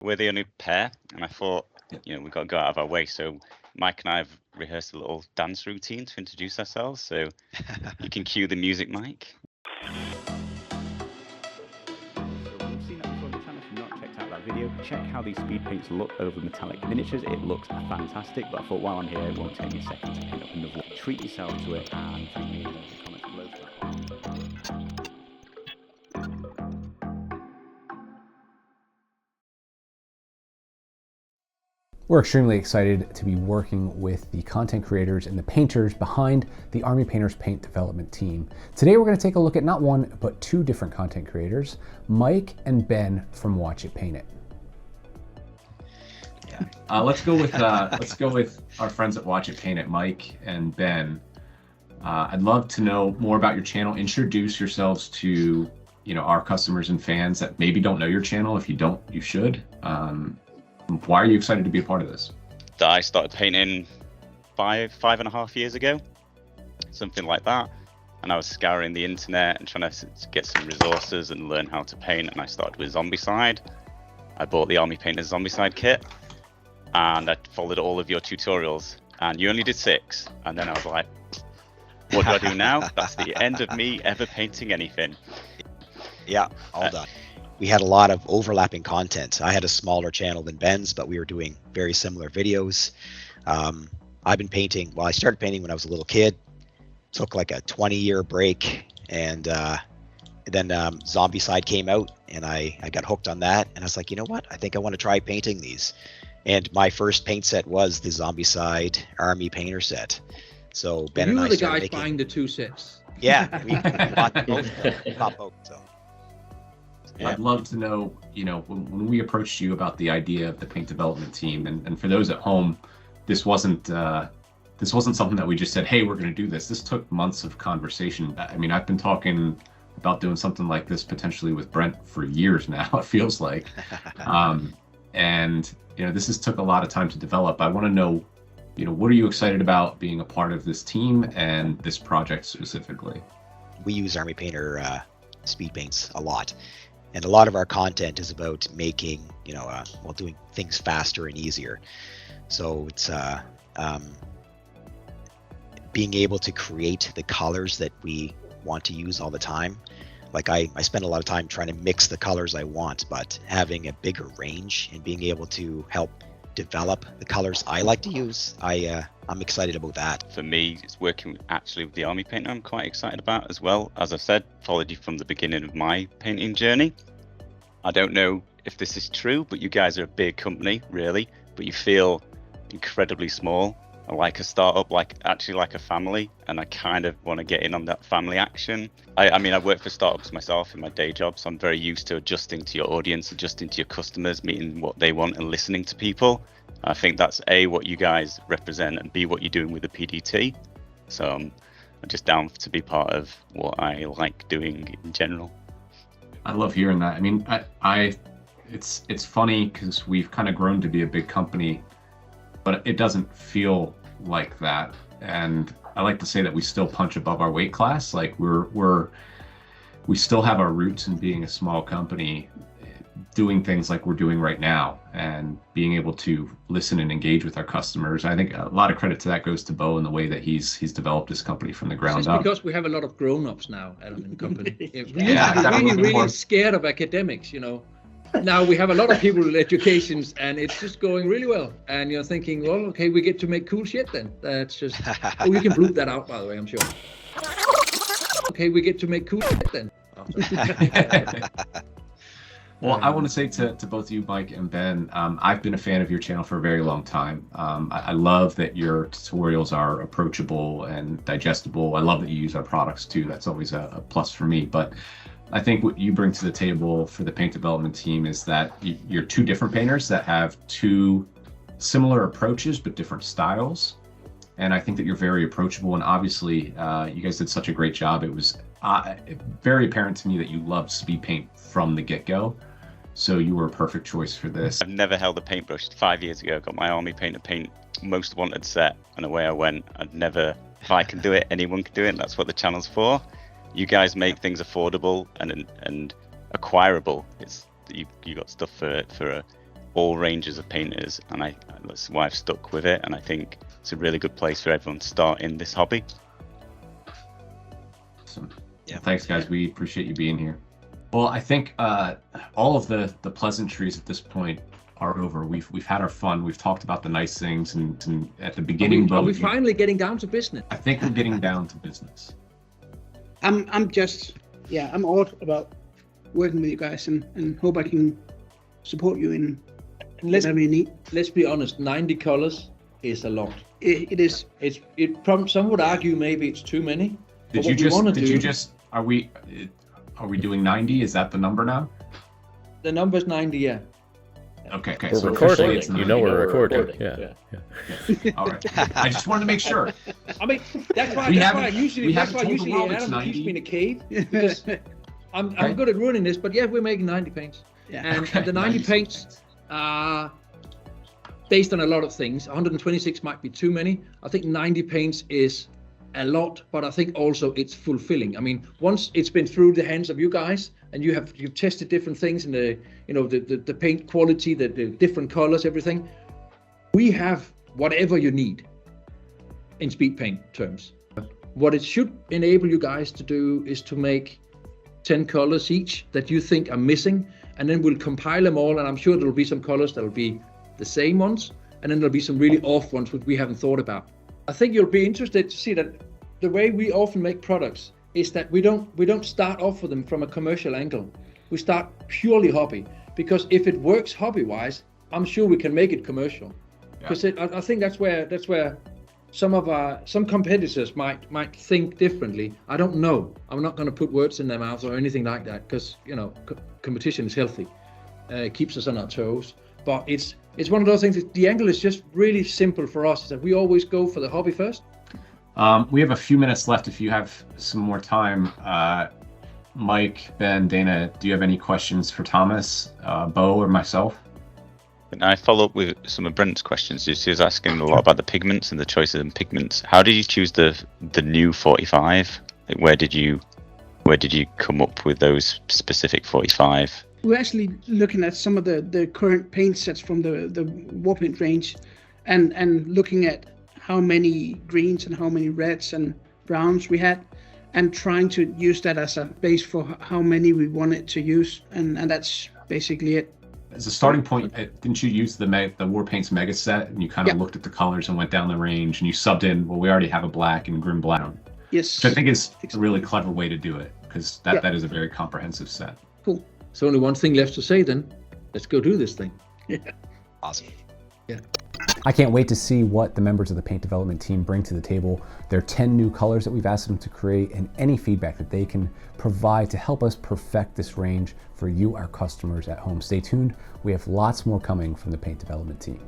We're the only pair, and I thought, we've got to go out of our way. So Mike and I have rehearsed a little dance routine to introduce ourselves. So you can cue the music, Mike. Video. Check how these speed paints look over metallic miniatures. It looks fantastic, but I thought while I'm here, it won't take me a second to paint up another one. Treat yourself to it and treat me in the comments below for that. We're extremely excited to be working with the content creators and the painters behind the Army Painters Paint development team. Today we're going to take a look at not one, but two different content creators, Mike and Ben from Watch It Paint It. Let's go with our friends at Watch It Paint It, Mike and Ben. I'd love to know more about your channel. Introduce yourselves to our customers and fans that maybe don't know your channel. If you don't, you should. Why are you excited to be a part of this? I started painting five and a half years ago, something like that. And I was scouring the internet and trying to get some resources and learn how to paint. And I started with Zombicide. I bought the Army Painters Zombicide kit and I followed all of your tutorials. And you only did 6. And then I was like, what do I do now? That's the end of me ever painting anything. Yeah, all done. We had a lot of overlapping content. I had a smaller channel than Ben's, but we were doing very similar videos. I've been painting, well, I started painting when I was a little kid, took like a 20-year break, and then Zombicide came out, and I got hooked on that, and I was like, you know what? I think I want to try painting these. And my first paint set was the Zombicide Army Painter set. So Ben and I started You were the guys buying the 2 sets. Yeah, we bought both. We bought both, so. I'd love to know, when we approached you about the idea of the paint development team, and for those at home, this wasn't something that we just said, hey, we're going to do this. This took months of conversation. I mean, I've been talking about doing something like this potentially with Brent for years now, it feels like. And, this has took a lot of time to develop. I want to know, what are you excited about being a part of this team and this project specifically? We use Army Painter speed paints a lot. And a lot of our content is about making, doing things faster and easier. So it's being able to create the colors that we want to use all the time. Like I spend a lot of time trying to mix the colors I want, but having a bigger range and being able to help develop the colors I like to use, I'm excited about that. For me, it's working actually with the Army Painter I'm quite excited about as well. As I said, followed you from the beginning of my painting journey. I don't know if this is true, but you guys are a big company, really, but you feel incredibly small, like a startup, like a family, and I kind of want to get in on that family action. I mean, I work for startups myself in my day job, so I'm very used to adjusting to your audience, adjusting to your customers, meeting what they want and listening to people. I think that's A, what you guys represent, and B, what you're doing with the PDT. So I'm just down to be part of what I like doing in general. I love hearing that. I mean, it's funny because we've kind of grown to be a big company, but it doesn't feel like that. And I like to say that we still punch above our weight class. Like we still have our roots in being a small company, doing things like we're doing right now and being able to listen and engage with our customers. I think a lot of credit to that goes to Bo and the way that he's developed this company from the ground up. Because we have a lot of grown-ups now, Adam, in the company. We Yeah, used to be really scared of academics, Now we have a lot of people with educations and it's just going really well. And you're thinking, well, okay, we get to make cool shit then. That's just, we can bleep that out, by the way, I'm sure. Okay, we get to make cool shit then. Well, I want to say to both of you, Mike and Ben, I've been a fan of your channel for a very long time. I love that your tutorials are approachable and digestible. I love that you use our products too. That's always a plus for me. But I think what you bring to the table for the paint development team is that you're 2 different painters that have 2 similar approaches but different styles. And I think that you're very approachable. And obviously, you guys did such a great job. It was very apparent to me that you loved speed paint from the get-go. So you were a perfect choice for this. I've never held a paintbrush. 5 years ago, I got my Army Painter Paint Most Wanted set, and away I went. I'd never, if I can do it, anyone can do it, and that's what the channel's for. You guys make things affordable and acquirable. It's you got stuff for all ranges of painters, and that's why I've stuck with it, and I think it's a really good place for everyone to start in this hobby. Awesome. Yeah. Well, thanks, guys. We appreciate you being here. Well, I think all of the pleasantries at this point are over. We've had our fun. We've talked about the nice things, and at the beginning, Are we finally getting down to business? I think we're getting down to business. I'm all about working with you guys and hope I can support you in whatever you need. Let's be honest, 90 colors is a lot. It is. Some would argue maybe it's too many. Are we doing 90? Is that the number now? The number's 90, yeah. Okay. We're So recording. officially it's You know 90. we're recording. Yeah. All right. I just wanted to make sure. I mean, that's why I usually Adam keeps me in a cave, because I'm good at ruining this, but yeah, we're making 90 paints. Yeah. And the 90 paints are based on a lot of things. 126 might be too many. I think 90 paints is a lot, but I think also it's fulfilling. I mean, once it's been through the hands of you guys and you've tested different things in the paint quality, the different colors, everything, we have whatever you need in speed paint terms. What it should enable you guys to do is to make 10 colors each that you think are missing, and then we'll compile them all, and I'm sure there'll be some colors that'll be the same ones, and then there'll be some really off ones which we haven't thought about. I think you'll be interested to see that the way we often make products is that we don't start off with them from a commercial angle. We start purely hobby, because if it works hobby-wise, I'm sure we can make it commercial. Because I think that's where some competitors might think differently. I don't know. I'm not going to put words in their mouths or anything like that, because competition is healthy. It keeps us on our toes. But it's one of those things. The angle is just really simple for us. That we always go for the hobby first. We have a few minutes left if you have some more time. Mike, Ben, Dana, do you have any questions for Thomas, Bo, or myself? And I follow up with some of Brent's questions. He was asking a lot about the pigments and the choice of the pigments. How did you choose the new 45? Like, where did you come up with those specific 45? We're actually looking at some of the current paint sets from the Warpaint range, and looking at how many greens and how many reds and browns we had, and trying to use that as a base for how many we wanted to use, and that's basically it. As a starting point, didn't you use the Warpaint's mega set, and you kind of looked at the colors and went down the range, and you subbed in, well, we already have a black and grim brown. Yes. Which I think is a really clever way to do it, because that is a very comprehensive set. Cool. So only one thing left to say then. Let's go do this thing. Yeah. Awesome. Yeah. I can't wait to see what the members of the paint development team bring to the table. There are 10 new colors that we've asked them to create, and any feedback that they can provide to help us perfect this range for you, our customers at home. Stay tuned. We have lots more coming from the paint development team.